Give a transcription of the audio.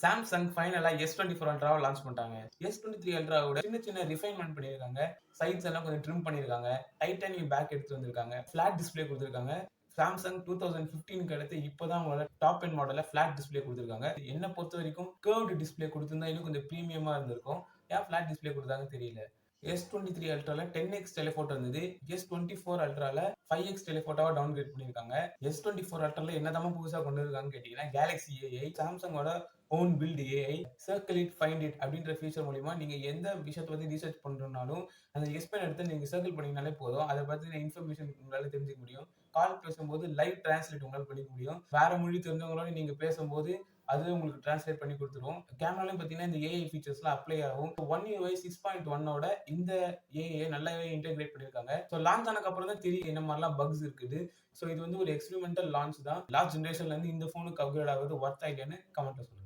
Samsung ஃபைனலா S24 அல்ட்ராவை launch பண்ணிட்டாங்க. S23 அல்ட்ராவோட சின்ன சின்ன ரிஃபைன்மென்ட் பண்ணியிருக்காங்க. சைட்ஸ் எல்லாம் கொஞ்சம் ட்ரிம் பண்ணியிருக்காங்க. டைட்டானியம் பேக் எடுத்து வந்திருக்காங்க. ஃபிளாட் டிஸ்ப்ளே கொடுத்திருக்காங்க. சாம்சங் 2015க்கு அடுத்து இப்பதான் அவங்களோட டாப் எண்ட் மாடல்ல ஃபிளாட் டிஸ்ப்ளே கொடுத்திருக்காங்க. என்ன பொறுத்த வரைக்கும் கர்வ்டு டிஸ்ப்ளே கொடுத்திருந்தா இன்னும் கொஞ்சம் பிரீமியமா இருந்திருக்கும். ஏன் ஃபிளாட் டிஸ்ப்ளே கொடுத்தாங்கன்னு தெரியல. S23 அல்ட்ரால 10x டெலிஃபோட்டோ இருந்தது. S24 அல்ட்ரால 5x டெலிஃபோட்டோவா டவுன்கிரேட் பண்ணிருக்காங்க. S24 அல்ட்ரால என்னதான் புதுசா கொண்டு வந்திருக்காங்கன்னு கேட்டீங்கன்னா கேலக்ஸி AI, சாம்சங்கோட own built AI, circle it, find it அப்படின்ற ஃபீச்சர் மூலியமா நீங்க எந்த விஷயத்தை பத்தி ரிசர்ச் பண்றதுனாலும் அந்த எஸ்பென் எடுத்து நீங்க சர்க்கிள் பண்ணீங்கனாலே போதும். அதை பத்தின இன்ஃபர்மேஷன் உங்களால தெரிஞ்சுக்க முடியும். கால் பேசும்போது லைவ் டிரான்ஸ்லேட் உங்களால பண்ணிக்க முடியும். வேற மொழி தெரிஞ்சவங்களோட நீங்க பேசும்போது அது உங்களுக்கு டிரான்ஸ்லேட் பண்ணி கொடுத்துரும். கேமராலையும் பார்த்தீங்கன்னா இந்த AI ஃபீச்சர்ஸ்லாம் அப்ளை ஆகும். One UI 6.1ஓட இந்த AI நல்லாவே இன்டெகிரேட் பண்ணியிருக்காங்க. ஸோ லான்ச் ஆனதுக்கு அப்புறம் தான் தெரியும் என்ன மாதிரிலாம் பக்ஸ் இருக்குது. ஸோ இது வந்து ஒரு எக்ஸ்பெரிமெண்டல் லான்ச் தான். லாஸ்ட் ஜென்ரேஷன்ல இருந்து இந்த ஃபோனுக்கு அப்கிரேட் ஆகுது ஒர்த்தா இல்லையான்னு கமெண்ட்ல சொல்லுங்க.